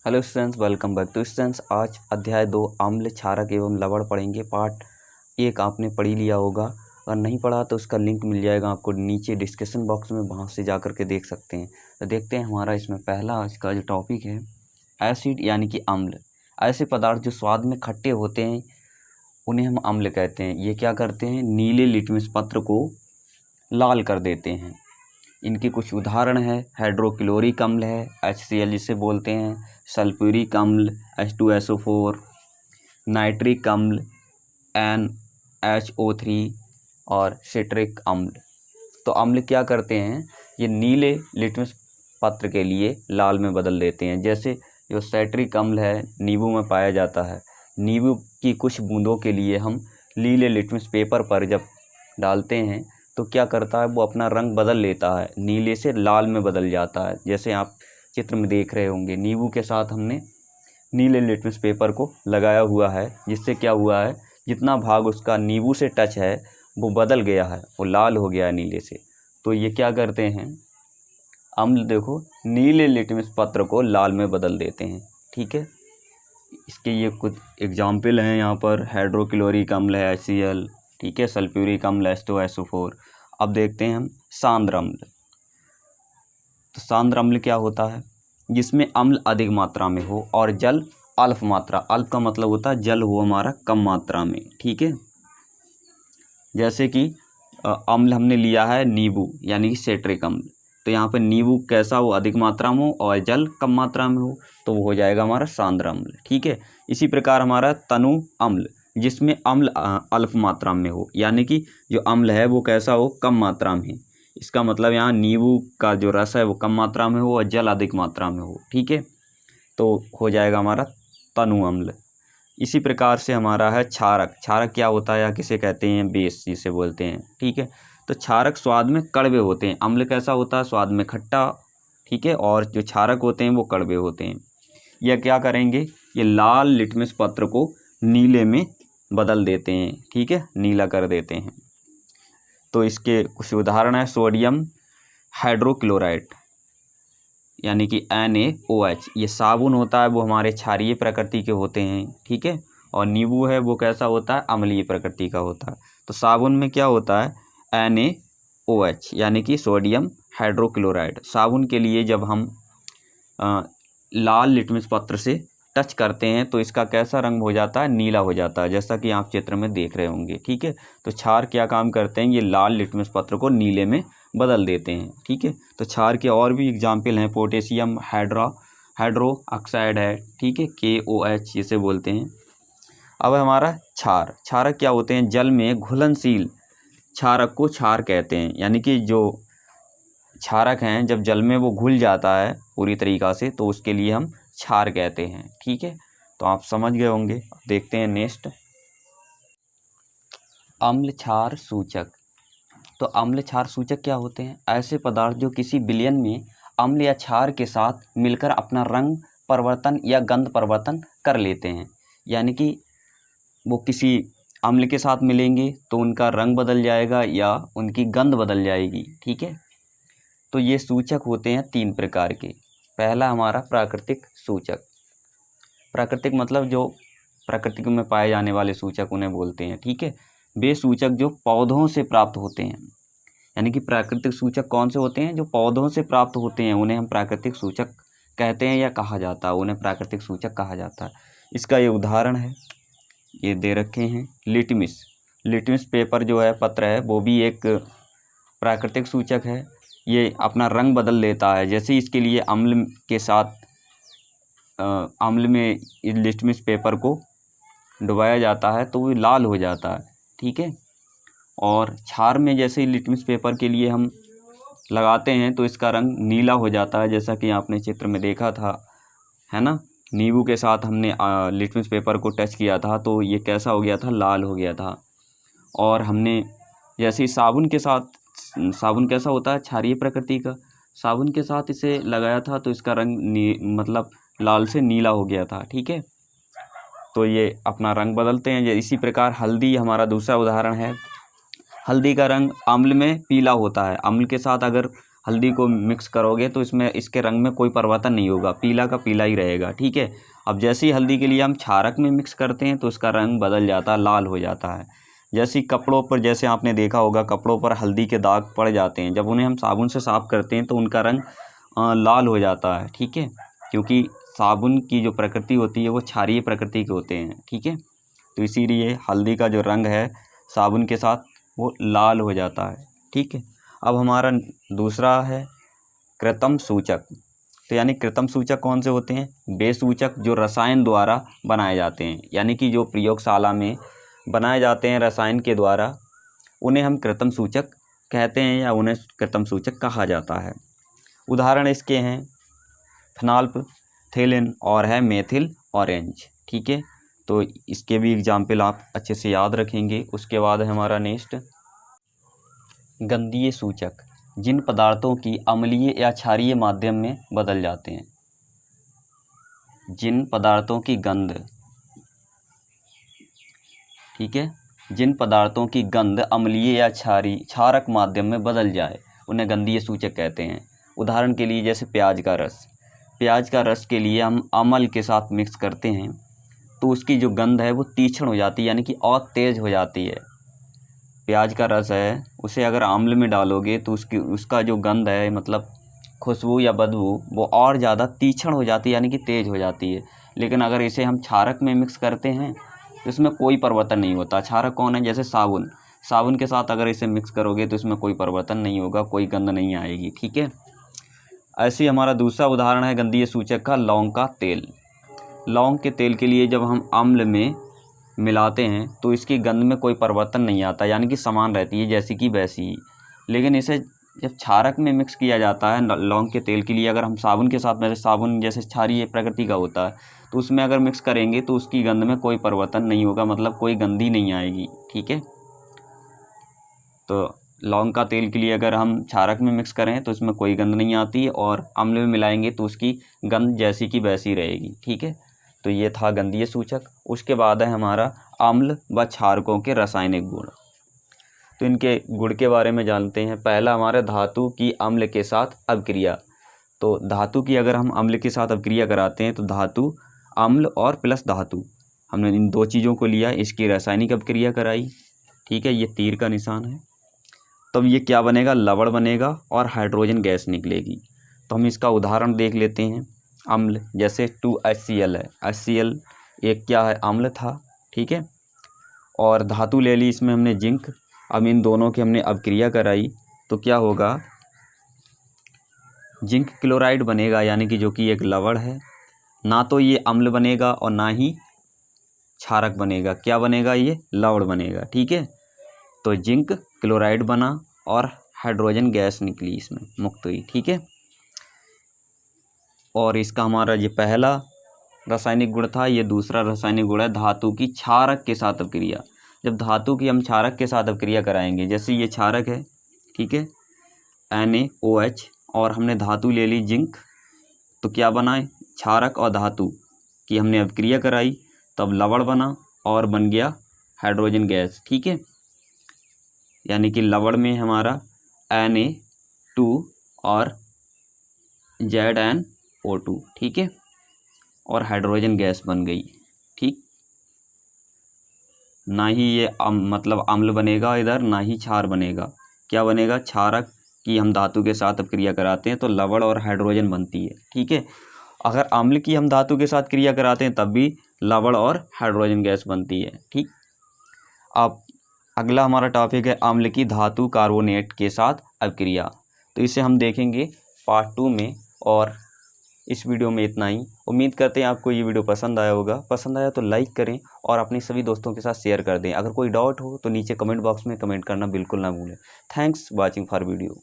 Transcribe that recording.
Hello students, welcome back to students. आज अध्याय 2 अम्ल, क्षारक एवं लवण पढ़ेंगे। पार्ट 1 आपने पढ़ ही लिया होगा, अगर नहीं पढ़ा तो उसका लिंक मिल जाएगा आपको नीचे डिस्क्रिप्शन बॉक्स में, वहाँ से जा कर के देख सकते हैं। तो देखते हैं हमारा इसमें पहला इसका जो टॉपिक है एसिड यानी कि अम्ल। ऐसे पदार्थ जो स्वाद में खट्टे होते हैं उन्हें हम अम्ल कहते हैं। ये क्या करते हैं, नीले लिटमस पत्र को लाल कर देते हैं। इनके कुछ उदाहरण है, हाइड्रोक्लोरिक अम्ल है HCl जिसे बोलते हैं, सल्फ्यूरिक अम्ल H2SO4, नाइट्रिक अम्ल NHO3 और सिट्रिक अम्ल। तो अम्ल क्या करते हैं, ये नीले लिटमस पत्र के लिए लाल में बदल देते हैं। जैसे जो सिट्रिक अम्ल है नींबू में पाया जाता है, नींबू की कुछ बूंदों के लिए हम नीले लिटमस पेपर पर जब डालते हैं तो क्या करता है, वो अपना रंग बदल लेता है, नीले से लाल में बदल जाता है। जैसे आप चित्र में देख रहे होंगे, नींबू के साथ हमने नीले लिटमस पेपर को लगाया हुआ है, जिससे क्या हुआ है, जितना भाग उसका नींबू से टच है वो बदल गया है, वो लाल हो गया है नीले से। तो ये क्या करते हैं अम्ल, देखो नीले लिटमस पत्र को लाल में बदल देते हैं। ठीक है, इसके ये कुछ एग्जाम्पल हैं यहाँ पर, हाइड्रोक्लोरिक अम्ल है HCl, ठीक है, सल्फ्यूरिक अम्ल H2SO4। अब देखते हैं हम सांद्र अम्ल। तो सांद्र अम्ल क्या होता है, जिसमें अम्ल अधिक मात्रा में हो और जल अल्प मात्रा, अल्प का मतलब होता है जल हो हमारा कम मात्रा में। ठीक है, जैसे कि अम्ल हमने लिया है नींबू यानी कि सिट्रिक अम्ल, तो यहाँ पे नींबू कैसा हो, अधिक मात्रा में हो और जल कम मात्रा में हो, तो वो हो जाएगा हमारा सांद्र अम्ल। ठीक है, इसी प्रकार हमारा तनु अम्ल, जिसमें अम्ल अल्प मात्रा में हो, यानी कि जो अम्ल है वो कैसा हो, कम मात्रा में। इसका मतलब यहाँ नींबू का जो रस है वो कम मात्रा में हो और जल अधिक मात्रा में हो। ठीक है, तो हो जाएगा हमारा तनु अम्ल। इसी प्रकार से हमारा है क्षारक। क्षारक क्या होता है या किसे कहते हैं, बेस जिसे बोलते हैं। ठीक है, तो क्षारक स्वाद में कड़वे होते हैं। अम्ल कैसा होता है, स्वाद में खट्टा, ठीक है, और जो क्षारक होते हैं वो कड़वे होते हैं। यह क्या करेंगे, ये लाल लिटमस पत्र को नीले में बदल देते हैं। ठीक है, नीला कर देते हैं। तो इसके कुछ उदाहरण है, सोडियम हाइड्रोक्लोराइड यानी कि NaOH, ये साबुन होता है वो हमारे क्षारीय प्रकृति के होते हैं। ठीक है, और नींबू है वो कैसा होता है, अम्लीय प्रकृति का होता है। तो साबुन में क्या होता है, NaOH यानी कि सोडियम हाइड्रोक्लोराइड। साबुन के लिए जब हम लाल लिटमस पत्र से टच करते हैं तो इसका कैसा रंग हो जाता है, नीला हो जाता है, जैसा कि आप चित्र में देख रहे होंगे। ठीक है, तो क्षार क्या काम करते हैं, ये लाल लिटमस पत्र को नीले में बदल देते हैं। ठीक है, तो क्षार के और भी एग्जाम्पल हैं, पोटेशियम हाइड्रो ऑक्साइड है, ठीक है, KOH जिसे बोलते हैं। अब हमारा क्षार, क्षारक क्या होते हैं, जल में घुलनशील क्षारक को क्षार कहते हैं। यानी कि जो क्षारक हैं जब जल में वो घुल जाता है पूरी तरीक़ा से, तो उसके लिए हम क्षार कहते हैं। ठीक है, तो आप समझ गए होंगे। देखते हैं नेक्स्ट, अम्ल क्षार सूचक। तो अम्ल क्षार सूचक क्या होते हैं, ऐसे पदार्थ जो किसी विलयन में अम्ल या क्षार के साथ मिलकर अपना रंग परिवर्तन या गंध परिवर्तन कर लेते हैं। यानी कि वो किसी अम्ल के साथ मिलेंगे तो उनका रंग बदल जाएगा या उनकी गंध बदल जाएगी। ठीक है, तो ये सूचक होते हैं 3 प्रकार के। पहला हमारा प्राकृतिक सूचक। प्राकृतिक मतलब जो प्रकृति में पाए जाने वाले सूचक उन्हें बोलते हैं। ठीक है, वे सूचक जो पौधों से प्राप्त होते हैं। यानी कि प्राकृतिक सूचक कौन से होते हैं, जो पौधों से प्राप्त होते हैं, उन्हें हम प्राकृतिक सूचक कहते हैं या कहा जाता है, उन्हें प्राकृतिक सूचक कहा जाता है। इसका ये उदाहरण है, ये दे रखे हैं, लिटमस पेपर जो है, पत्र है, वो भी एक प्राकृतिक सूचक है। ये अपना रंग बदल लेता है, जैसे इसके लिए अम्ल के साथ अम्ल में इस लिटमस पेपर को डुबाया जाता है तो वो लाल हो जाता है। ठीक है, और क्षार में जैसे लिटमस पेपर के लिए हम लगाते हैं तो इसका रंग नीला हो जाता है, जैसा कि आपने चित्र में देखा था, है ना। नींबू के साथ हमने लिटमस पेपर को टच किया था तो ये कैसा हो गया था, लाल हो गया था। और हमने जैसे ही साबुन के साथ, साबुन कैसा होता है, क्षारीय प्रकृति का, साबुन के साथ इसे लगाया था तो इसका रंग मतलब लाल से नीला हो गया था। ठीक है, तो ये अपना रंग बदलते हैं। इसी प्रकार हल्दी हमारा दूसरा उदाहरण है। हल्दी का रंग अम्ल में पीला होता है, अम्ल के साथ अगर हल्दी को मिक्स करोगे तो इसमें इसके रंग में कोई परिवर्तन नहीं होगा, पीला का पीला ही रहेगा, ठीक है। अब जैसे ही हल्दी के लिए हम क्षारक में मिक्स करते हैं तो उसका रंग बदल जाता है, लाल हो जाता है। जैसे कपड़ों पर, जैसे आपने देखा होगा कपड़ों पर हल्दी के दाग पड़ जाते हैं, जब उन्हें हम साबुन से साफ़ करते हैं तो उनका रंग लाल हो जाता है, ठीक है, क्योंकि साबुन की जो प्रकृति होती है वो क्षारीय प्रकृति के होते हैं, ठीक है। तो इसीलिए हल्दी का जो रंग है साबुन के साथ वो लाल हो जाता है, ठीक है। अब हमारा दूसरा है कृत्रिम सूचक। तो यानी कृत्रिम सूचक कौन से होते हैं? वे सूचक जो रसायन द्वारा बनाए जाते हैं, यानी कि जो प्रयोगशाला में बनाए जाते हैं रसायन के द्वारा, उन्हें हम कृत्रिम सूचक कहते हैं या उन्हें कृत्रिम सूचक कहा जाता है। उदाहरण इसके हैं फिनाल्फथेलिन और है मेथिल ऑरेंज, ठीक है। तो इसके भी एग्जाम्पल आप अच्छे से याद रखेंगे। उसके बाद है हमारा नेक्स्ट गंधीय सूचक, जिन पदार्थों की अम्लीय या क्षारीय माध्यम में बदल जाते हैं। जिन पदार्थों की गंध, ठीक है, जिन पदार्थों की गंध अम्लीय या क्षारक माध्यम में बदल जाए उन्हें गंधीय सूचक कहते हैं। उदाहरण के लिए जैसे प्याज का रस, प्याज का रस के लिए हम अम्ल के साथ मिक्स करते हैं तो उसकी जो गंध है वो तीक्ष्ण हो जाती है, यानी कि और तेज़ हो जाती है। प्याज का रस है उसे अगर आम्ल में डालोगे तो उसका जो गंध है, मतलब खुशबू या बदबू, वो और ज़्यादा तीक्ष्ण हो जाती है, यानी कि तेज़ हो जाती है। लेकिन अगर इसे हम क्षारक में मिक्स करते हैं तो इसमें कोई परिवर्तन नहीं होता। क्षारक कौन है? जैसे साबुन, साबुन के साथ अगर इसे मिक्स करोगे तो इसमें कोई परिवर्तन नहीं होगा, कोई गंध नहीं आएगी, ठीक है। ऐसे ही हमारा दूसरा उदाहरण है गंधीय सूचक का लौंग का तेल। लौंग के तेल के लिए जब हम अम्ल में मिलाते हैं तो इसकी गंध में कोई परिवर्तन नहीं आता, यानी कि समान रहती है जैसी की वैसी ही। लेकिन इसे जब क्षारक में मिक्स किया जाता है लौंग के तेल के लिए, अगर हम साबुन के साथ, मेरे साबुन जैसे क्षारीय प्रकृति का होता है, तो उसमें अगर मिक्स करेंगे तो उसकी गंध में कोई परिवर्तन नहीं होगा, मतलब कोई गंध ही नहीं आएगी, ठीक है। तो लौंग का तेल के लिए अगर हम क्षारक में मिक्स करें तो इसमें कोई गंध नहीं आती, और अम्ल में मिलाएंगे तो उसकी गंध जैसी की वैसी रहेगी, ठीक है। तो ये था गंधीय सूचक। उसके बाद है हमारा अम्ल व क्षारकों के रासायनिक गुण। तो इनके गुण के बारे में जानते हैं। पहला हमारा धातु की अम्ल के साथ अभिक्रिया। तो धातु की अगर हम अम्ल के साथ अभिक्रिया कराते हैं तो धातु, अम्ल और प्लस धातु, हमने इन दो चीज़ों को लिया, इसकी रासायनिक अभिक्रिया कराई, ठीक है, ये तीर का निशान है। तब ये क्या बनेगा? लवण बनेगा और हाइड्रोजन गैस निकलेगी। तो हम इसका उदाहरण देख लेते हैं। अम्ल जैसे 2HCl है, HCl एक क्या है? अम्ल था, ठीक है। और धातु ले ली, इसमें हमने जिंक। अब इन दोनों की हमने अभिक्रिया कराई तो क्या होगा? जिंक क्लोराइड बनेगा, यानी कि जो कि एक लवण है। ना तो ये अम्ल बनेगा और ना ही क्षारक बनेगा, क्या बनेगा? ये लवण बनेगा, ठीक है। तो जिंक क्लोराइड बना और हाइड्रोजन गैस निकली, इसमें मुक्त हुई, ठीक है। और इसका हमारा ये पहला रासायनिक गुण था। ये दूसरा रासायनिक गुण है धातु की क्षारक के साथ अभिक्रिया। जब धातु की हम क्षारक के साथ अभिक्रिया कराएंगे, जैसे ये क्षारक है, ठीक है, NaOH, और हमने धातु ले ली जिंक, तो क्या बना? क्षारक और धातु की हमने अभिक्रिया कराई, तब लवण बना और बन गया हाइड्रोजन गैस, ठीक है। यानी कि लवण में हमारा Na2 और ZnO2, ठीक है, और हाइड्रोजन गैस बन गई, ठीक। ना ही ये मतलब अम्ल बनेगा इधर, ना ही क्षार बनेगा। क्या बनेगा? क्षारक की हम धातु के साथ अब क्रिया कराते हैं तो लवण और हाइड्रोजन बनती है, ठीक है। अगर अम्ल की हम धातु के साथ क्रिया कराते हैं तब भी लवण और हाइड्रोजन गैस बनती है, ठीक। अब अगला हमारा टॉपिक है अम्ल की धातु कार्बोनेट के साथ अभिक्रिया। तो इसे हम देखेंगे पार्ट 2 में, और इस वीडियो में इतना ही। उम्मीद करते हैं आपको ये वीडियो पसंद आया होगा। पसंद आया तो लाइक करें और अपने सभी दोस्तों के साथ शेयर कर दें। अगर कोई डाउट हो तो नीचे कमेंट बॉक्स में कमेंट करना बिल्कुल ना भूलें। Thanks watching for video.